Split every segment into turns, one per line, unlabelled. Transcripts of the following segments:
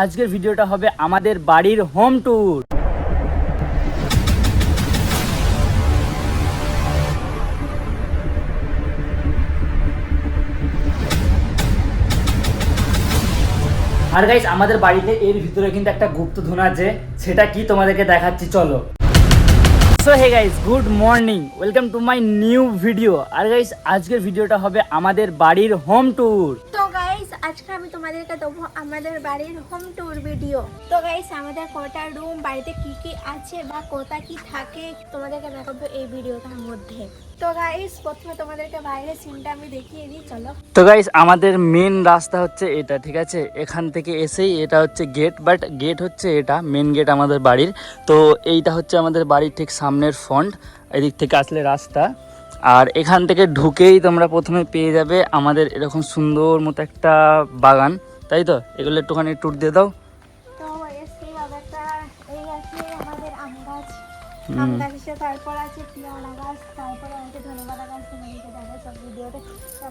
আজকের ভিডিওটা হবে আমাদের বাড়ির হোম ট্যুর। আর গাইস আমাদের বাড়িতে এর ভিতরে কিন্তু একটা গুপ্তধন আছে, সেটা কি তোমাদেরকে দেখাচ্ছি, চলো। So hey guys, good morning, welcome to my new video. আর গাইস আজকের ভিডিওটা হবে আমাদের বাড়ির হোম ট্যুর।
তো গাইস আজকে আমি তোমাদেরকে দেবো আমাদের বাড়ির হোম ট্যুর ভিডিও। তো গাইস আমাদের কটা রুম, বাড়িতে কি কি আছে বা কোথা কি থাকে তোমাদেরকে দেখাবো এই ভিডিওটার মধ্যে। তো গাইস প্রথমে তোমাদেরকে বাইরের সিনটা আমি দেখিয়ে দিই, চলো।
তো গাইস আমাদের মেন রাস্তা হচ্ছে এটা, ঠিক আছে? এখান থেকে এসেই এটা হচ্ছে গেট, বাট গেট হচ্ছে এটা মেন গেট আমাদের বাড়ির। তো এইটা হচ্ছে আমাদের বাড়ির ঠিক সামনের ফ্রন্ট, এদিক থেকে আসলে রাস্তা। আর এখান থেকে ঢুকেই তোমরা প্রথমে পেয়ে যাবে আমাদের এরকম সুন্দর মতো একটা বাগান, তাই তো? এগুলো একটুখানি ট্যুর দিয়ে দাও।
তো এসে বাগানটা এই আছে আমাদের আম গাছ, আম গাছ আছে, তারপর আছে পেয়ারা গাছ, তারপর আছে ধনেপাতা গাছ, তোমাদেরকে দেখাবো সব ভিডিওতে।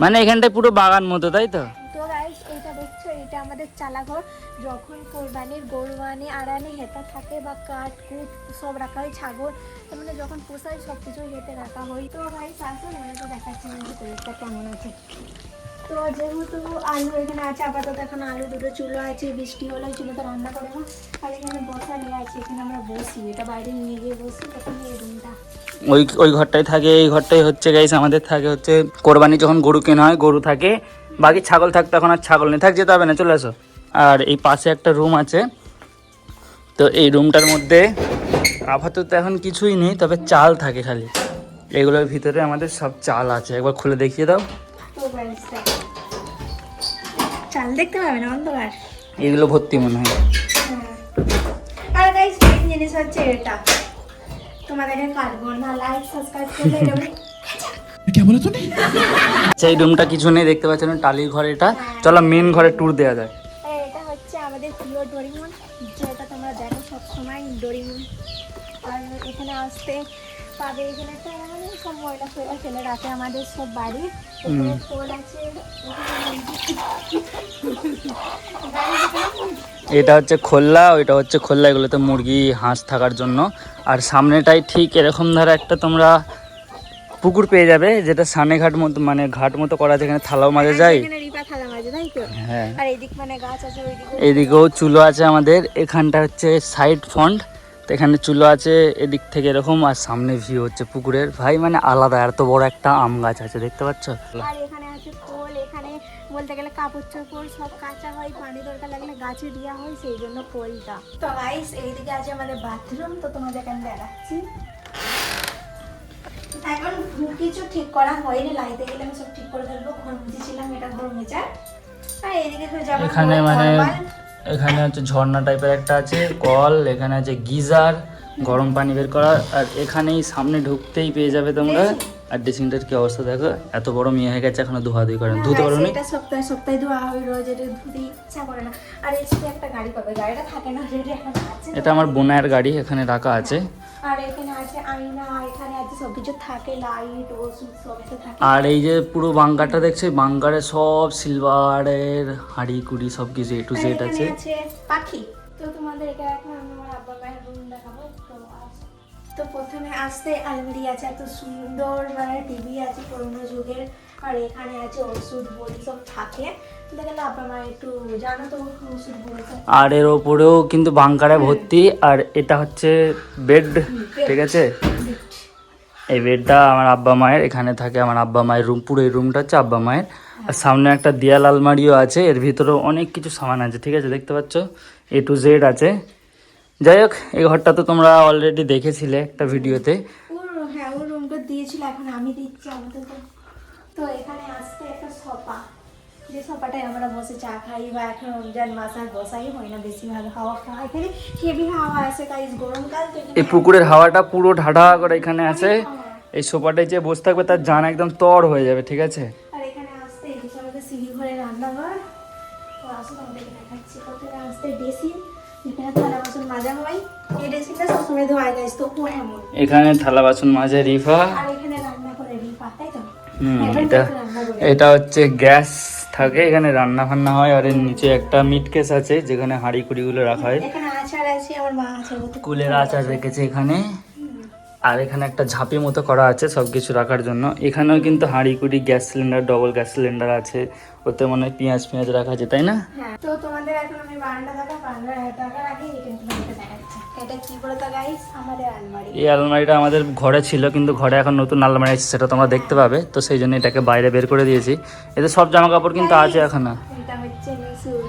মানে এখানটায় পুরো বাগান মতো, তাই তো?
তো গাইস এইটা দেখছো, এটা আমাদের চালাঘর। যখন কোরবানির গরু আনে আড়ানে হেতা থাকে বা কাঠ কুট সব রাখা হয়, ছাগল মানে যখন পোষায় সব কিছু হেঁটে রাখা হয়। তো গাইস আসুন মনে তো দেখাচ্ছি শরীরটা কেমন আছে। তো যেহেতু আলু এখানে আছে, আপাতত এখন আলু দুটো চুলো আছে, বৃষ্টি হলে চুলোতে রান্না করে না। আর এখানে বসা নিয়ে আছে, এখানে আমরা বসি, এটা বাইরে নিয়ে গিয়ে বসি, তখন এই রুমটা
ওই ঘরটাই থাকে। এই ঘরটাই হচ্ছে গাইস আমাদের থাকে হচ্ছে কোরবানি যখন গরু কেনা হয়, গরু থাকে, বাকি ছাগল থাকতো, এখন আর ছাগল নেই, থাক যেতে হবে না, চলে আসো। আর এই পাশে একটা রুম আছে, তো এই রুমটার মধ্যে আপাতত এখন কিছুই নেই, তবে চাল থাকে খালি। এগুলোর ভিতরে আমাদের সব চাল আছে, একবার খুলে দেখিয়ে দাও।
তো গাইস চাল দেখতে পাবে না অন্ধকার,
এগুলো ভর্তি মনে হয়।
আর গাইস মেইন জিনিস হচ্ছে এটা, তোমাদেরকে কাটবো না, লাইক সাবস্ক্রাইব করলে এরকম।
আচ্ছা এই রুমটা কিছু নেই, দেখতে পাচ্ছেন টালির ঘর এটা। চলো মেন ঘরে ট্যুর দেওয়া যায়।
এটা হচ্ছে আমাদের প্রিয় ডোরিমন, যেটা তোমরা দেখো সবসময় ডোরিমন। আর এখানে আসতে পাবে, এখানে একটা মানে সব ময়লা ফয়লা ফেলে রাখে আমাদের সব বাড়ির। এখানে ফুল আছে,
এটা হচ্ছে খোল্লা, ওইটা হচ্ছে খোল্লা, এগুলোতে মুরগি হাঁস থাকার জন্য। আর সামনেটাই ঠিক এরকম ধারা একটা তোমরা পুকুর পেয়ে যাবে, যেটা সানে ঘাট মতো মানে ঘাট মতো করা আছে, এখানে থালাও মাজা যায়।
এখানে রিপা থালা মাঝে, তাই তো?
হ্যাঁ,
আর এদিক মানে গাছ আছে, ওইদিকে
এদিকেও চুলো আছে আমাদের। এখানটা হচ্ছে সাইড ফ্রন্ট, তো এখানে চুলো আছে এদিক থেকে এরকম, আর সামনে ভিউ হচ্ছে পুকুরের। ভাই মানে আলাদা, এত বড় একটা আম গাছ আছে, দেখতে পাচ্ছ?
আর এখানে আছে কোল, এখানে বলতে গেলে কাপড় চোপড় সব কাঁচা হয়, পানি দরকার লাগলে গাছে দেওয়া হয়, সেই জন্য কোলটা। তো গাইস এইদিকে আছে আমাদের বাথরুম, তো তোমাদেরকে আমি দেখাচ্ছি। এখন কিছু ঠিক করা হয়নি, লাইতে গেলে আমি সব ঠিক করে ফেলবো। ঘর মুছেছিলাম, এটা ঘর মোছার। আর এইদিকে তো যাবো
এখানে মানে এখানে হচ্ছে ঝর্ণা টাইপের একটা আছে কল, এখানে আছে গিজার, গরম পানি বের করার। আর এখানেই সামনে ঢুকতেই পেয়ে যাবে তোমরা। আর ড্রেসিংটার কি অবস্থা দেখো, এত বড় মেয়ে হয়ে গেছে, এখনো ধোয়াধুয়ি করেন, ধুতে পারো না?
এটা সপ্তাহে সপ্তাহে ধোয়া হয়, রোজ এটা ধুতে ইচ্ছা করে না। আর এসে একটা গাড়ি পাবে, গাড়িটা থাকে না, রেডি এখন আছে।
এটা আমার বোনের গাড়ি, এখানে রাখা আছে।
আর এখানে আছে আয়না, এখানে আছে সবকিছু থাকে, লাইট ওষুধ সব কিছু থাকে।
আর এই যে পুরো বাংকারটা দেখছে, বাংকারে সব সিলভারের হাঁড়ি কুড়ি সব কিছু এ টু জেড আছে।
আছে পাখি। তো তোমাদের এটা এখন আমি আমার আব্বা মায়ের রুম দেখাবো। তো প্রথমে আসতে আলমারি আছে, এত সুন্দর মানে টিভি আছে পুরোনো যুগের। আর এখানে আছে ওষুধ বড়ি সব থাকে, দেখলে আব্বা মা একটু জানো তো ওষুধ বড়ি সব।
আর এর ওপরেও কিন্তু বাংকারে ভর্তি। আর এটা হচ্ছে বেড, ঠিক আছে? এই বেডটা আমার আব্বা মায়ের, এখানে থাকে আমার আব্বা মায়ের রুম, পুরো এই রুমটা হচ্ছে আব্বা মায়ের। আর সামনে একটা দেয়াল আলমারিও আছে, এর ভিতরেও অনেক কিছু সামান আছে, ঠিক আছে? দেখতে পাচ্ছ এ টু জেড আছে। যাই হোক, এই ঘরটা তো তোমরা অলরেডি দেখেছিলে একটা ভিডিওতে।
হ্যাঁ ওর রুমটা দিয়েছিল, এখন আমি দিচ্ছি আমাদের। তো এখানে আসতে একটা সোফা, যে সোফাটায় আমরা বসে চা খাই, বা এখন রমজান মাস আর বসাই হয় না, বেশি ভালো হাওয়া খাওয়া, এখানে হেভি হাওয়া আসে গাইস, গরমকাল তো।
এই পুকুরের হাওয়াটা পুরো ঢাঢা করে এখানে আছে। এই সোফাটায় যে বসে থাকবে তার জান একদম তর হয়ে যাবে, ঠিক আছে?
আর এখানে আসতে এদিকে আমাদের সিঁড়ি ঘরে রান্নাঘর। তো আসলে আমাদেরকে দেখাচ্ছি, প্রথমে আসতে বেসিন, যেখানে থালা বাসন মাজা হয়। এই বেসিনটা সবসময় ধোয়া গাইস, তো ও এমন।
এখানে থালা বাসন মাজে রিফা।
আর এখানে রান্না করে রিফা, তাই তো?
এটা এটা হচ্ছে গ্যাস থাকে, এখানে রান্না ফান্না হয়। আর এর নিচে একটা মিট কেস আছে যেখানে হাঁড়ি কুড়িগুলো রাখা হয়।
এখানে আচার আছে, আমার মা আচার মতো
কুলের আচার রেখেছে এখানে। আর এখানে একটা ঝাঁপি মতো করা আছে সবকিছু রাখার জন্য। এখানেও কিন্তু হাঁড়ি কুড়ি, gas cylinder, double gas cylinder আছে। ওতে মনে হয় পেঁয়াজ রাখা আছে, তাই না?
হ্যাঁ। তো তোমাদের এখন আমি বারান্দা দেখার আগে এটা তোমাদেরকে দেখাচ্ছি। এটা কি বলতো গাইস, আমাদের আলমারি।
এই আলমারিটা আমাদের ঘরে ছিল, কিন্তু ঘরে এখন নতুন আলমারি আছে, সেটা তোমরা দেখতে পাবে। তো সেই জন্য এটাকে বাইরে বের করে দিয়েছি। এতে সব জামা কাপড় কিন্তু আছে এখানে।
এটা হচ্ছে মিশুর।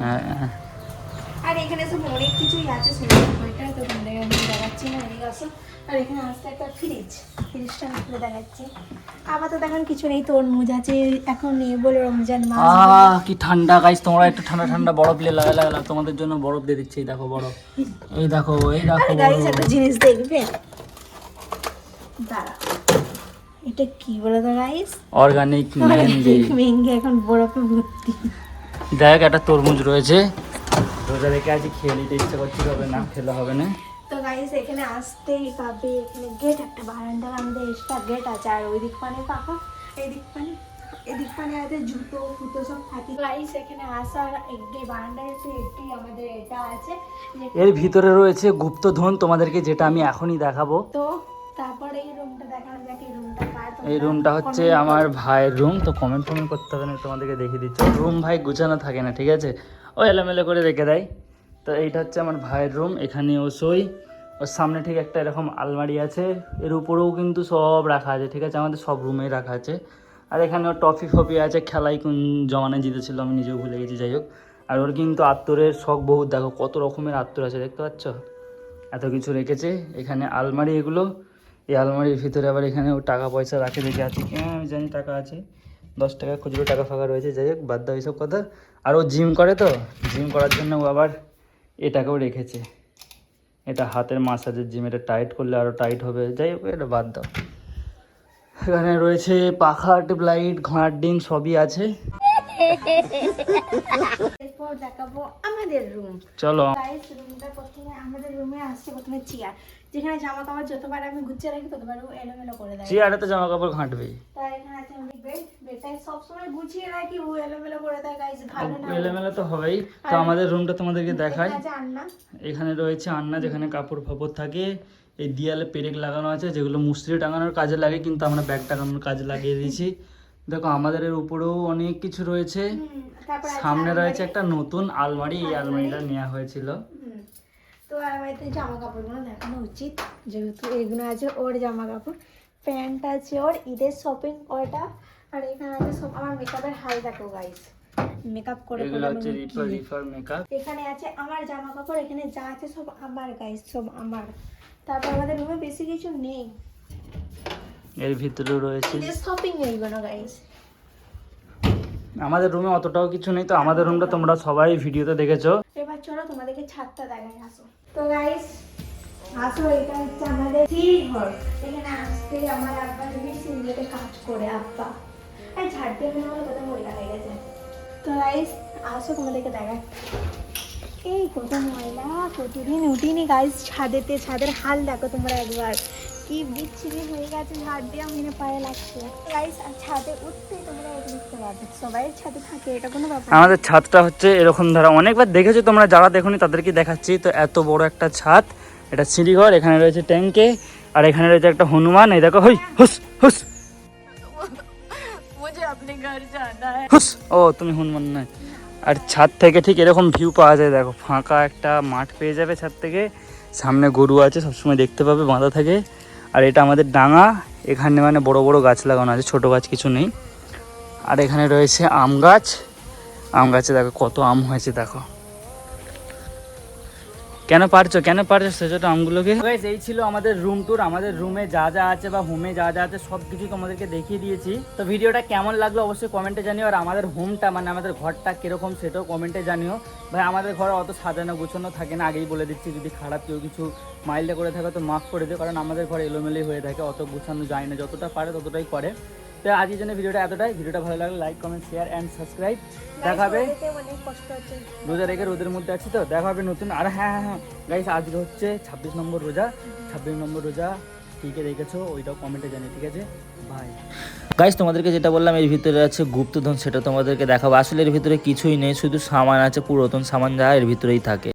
হ্যাঁ।
আর এখানে সব অনেক কিছুই আছে, সুন্দর ওইটা তো তোমাদের আমি দেখাচ্ছি না, এই গাছ। আর এখানে আসতে একটা ফ্রিজটা আমি খুলে দেখাচ্ছি। আপাতত এখন কিছু নেই, তরমুজ আছে, এখন নিয়ে বলে রমজান মাস।
কি ঠান্ডা গাইস, তোমরা একটু ঠান্ডা ঠান্ডা বরফ নিয়ে লাগালাম, তোমাদের জন্য বরফ দিয়ে দিচ্ছি। এই দেখো বরফ, এই দেখো
গাইস একটা জিনিস দেখবে, দাঁড়া, এটা কি বলে তো গাইস,
অর্গানিক
মেহেঙ্গি এখন বরফে ভর্তি।
দেখ একটা তরমুজ রয়েছে, রোজা রেখে আছি, খেয়ে নিতে ইচ্ছে করছিল, হবে না খেলে হবে না।
তো গাইস এখানে আসতেই পাবে, এখানে গেট, একটা বারান্দার আমাদের এক্সট্রা গেট আছে। আর ওই দিক পানে পাকা, এদিক পানে আছে জুতো ফুতো সব থাকে। গাইস এখানে আসার একটি বারান্দার একটি আমাদের এটা আছে,
এর ভিতরে রয়েছে গুপ্তধন তোমাদেরকে, যেটা আমি এখনই দেখাবো।
তো তারপরে এই রুমটা দেখানো যাক। এই রুমটা কার?
এই রুমটা হচ্ছে আমার ভাইয়ের রুম। তো কমেন্ট করতে হবে না, তোমাদেরকে দেখিয়ে দিচ্ছি। রুম ভাই গুছানো থাকে না, ঠিক আছে, ও এলোমেলো করে রেখে দেয়। তো এইটা হচ্ছে আমার ভাইয়ের রুম, এখানে ও শোয়। ওর সামনে ঠিক একটা এরকম আলমারি আছে, এর উপরেও কিন্তু সব রাখা আছে, ঠিক আছে, আমাদের সব রুমেই রাখা আছে। আর এখানে ওর টফি ফপি আছে, খেলাই কোন জমানায় জিতেছিল আমি নিজেও ভুলে গেছি, যাই হোক। আর ওর কিন্তু আত্মরের শখ বহুত, দেখো কত রকমের আত্মর আছে, দেখতে পাচ্ছ, এত কিছু রেখেছে। এখানে আলমারি এগুলো, এই আলমারির ভিতরে আবার এখানে ও টাকা পয়সা রাখে, দেখে আছে, হ্যাঁ আমি জানি টাকা আছে, 10 টাকা খুচরো টাকা ফাঁকা রয়েছে, যাই হোক বাদ দাও এইসব কথা। আর ও জিম করে, তো জিম করার জন্য ও আবার এটাকেও রেখেছে, এটা হাতের মাসাজের জিম, এটা টাইট করলে আরও টাইট হবে, যাই হোক এটা বাদ দাও। এখানে রয়েছে পাখা, টিউবলাইট, ঘোড়ার ডিম সবই আছে।
এরপর দেখাবো আমাদের রুম।
চলো।
গাইস রুমটা প্রথমে আমাদের রুমে আসছে প্রথমে চেয়ার, যেখানে জামা কাপড় যতবার আমি গুছিয়ে রাখি ততবার ও এলোমেলো করে দেয়।
চেয়ারে তো জামা কাপড় ঘাঁটবেই।
তাই এখানে আছে আমাদের বেড, বেডটাই সবসময় গুছিয়ে রাখি, ও এলোমেলো করে দেয় গাইস, ভালো না।
এলোমেলো তো হবেই। তো আমাদের রুমটা তোমাদেরকে দেখাই।
আছে আন্না,
এখানে রয়েছে আন্না, যেখানে কাপড় ফাপড় থাকে। এই দেয়ালে পেরেক লাগানো আছে, যেগুলো মুস্ত্রি টাঙানোর কাজে লাগে, কিন্তু আমরা ব্যাগ টাঙানোর কাজে লাগিয়ে দিয়েছি। দেখো আমাদের এর উপরেও অনেক কিছু রয়েছে।
তারপর
সামনে রয়েছে একটা নতুন আলমারি, এই আলমারিটা নেওয়া হয়েছিল।
তো আলমারিতে জামা কাপড়গুলো দেখানো উচিত, যেহেতু এগুলো আছে ওর জামা কাপড়, প্যান্ট আছে ওর, ঈদের শপিং ওটা। আর এখানে আছে সব আমার মেকআপের হাল, দেখো গাইস, মেকআপ করে
এগুলো হচ্ছে রিফার মেকআপ।
এখানে আছে আমার জামা কাপড়, এখানে যা আছে সব আমার গাইস, সব আমার। তারপর আমাদের রুমে বেশি কিছু নেই,
এর ভিতরে রয়েছে
ঈদের শপিং এইগুলো গাইস।
আমাদের রুমে অতটাও কিছু নেই। তো আমাদের রুমটা তোমরা সবাই ভিডিওতে দেখেছো।
এবার চলো তোমাদেরকে ছাদটা দেখাই, আসো। তো গাইস আসো, এটা হচ্ছে আমাদের সিঁড়ি ঘর। এখানে আসতে আমার আব্বা যদি সিঁড়িতে কাজ করে, আব্বা আর ঝাড় দিয়ে মনে হলো কত ময়লা হয়ে গেছে। তো গাইস আসো তোমাদেরকে দেখাই, এই কত ময়লা, প্রতিদিন উঠিনি গাইস ছাদেতে, ছাদের হাল দেখো তোমরা একবার, কি বিচ্ছিরি হয়ে গেছে, ঝাড় দিয়ে আমার পায়ে লাগছে গাইস। আর ছাদে উঠতে তোমরা দেখতে পাবে, সবাই ছাদে থাকে, এটা কোনো ব্যাপার।
আমাদের ছাদটা হচ্ছে এরকম, ধরা অনেকবার দেখেছো তোমরা, যারা দেখোনি তাদেরকে দেখাচ্ছি। তো এত বড় একটা ছাদ, এটা সিঁড়িঘর, এখানে রয়েছে ট্যাঙ্কে, আর এখানে রয়েছে একটা হনুমান, এই দেখো, হুস হুস
মুঝে আপনি ঘর জানা है।
হুস, ও তুমি হনুমান নয়। আর ছাদ থেকে ঠিক এরকম ভিউ পাওয়া যায়, দেখো ফাঁকা একটা মাঠ পেয়ে যাবে ছাদ থেকে, সামনে গরু আছে সবসময় দেখতে পাবে, বাঁধা থাকে। আর এটা আমাদের ডাঙা, এখানে মানে বড় বড় গাছ লাগানো আছে, ছোট গাছ কিছু নেই। আর এখানে রয়েছে আম গাছ, আম গাছে দেখো কত আম হয়েছে, দেখো কেন পারছো সেজন্য আমগুলোকে। এই ছিল আমাদের রুম ট্যুর। আমাদের রুমে যা যা আছে বা হোমে যা যা আছে সব কিছু তোমাদেরকে দেখিয়ে দিয়েছি। তো ভিডিওটা কেমন লাগলো অবশ্যই কমেন্টে জানিও। আর আমাদের হোমটা মানে আমাদের ঘরটা কিরকম সেটাও কমেন্টে জানিও। ভাই আমাদের ঘরে অত সাজানো গুছানো থাকে না, আগেই বলে দিচ্ছি। যদি খারাপ কেউ কিছু মাইল্ডে করে থাকে তো মাফ করে দিও, কারণ আমাদের ঘরে এলোমেলোই হয়ে থাকে, অত গুছানো যায় না, যতটা পারে ততটাই করে। তো আজকের জন্য ভিডিওটা এতটাই। ভিডিওটা ভালো লাগলে like comment share and subscribe. দেখাবে রোজা রেখে রোদের মধ্যে আছি, তো দেখা হবে নতুন। আর হ্যাঁ গাইস আজকে হচ্ছে 26 নম্বর রোজা, 26 নম্বর রোজা কে কে দেখেছো ওইটাও কমেন্টে জানি, ঠিক আছে ভাই।
গাইস তোমাদেরকে যেটা বললাম এর ভিতরে আছে গুপ্তধন, সেটা তোমাদেরকে দেখাবো। আসলে এর ভিতরে কিছুই নেই, শুধু সামান আছে, পুরাতন সামান যা এর ভিতরেই থাকে।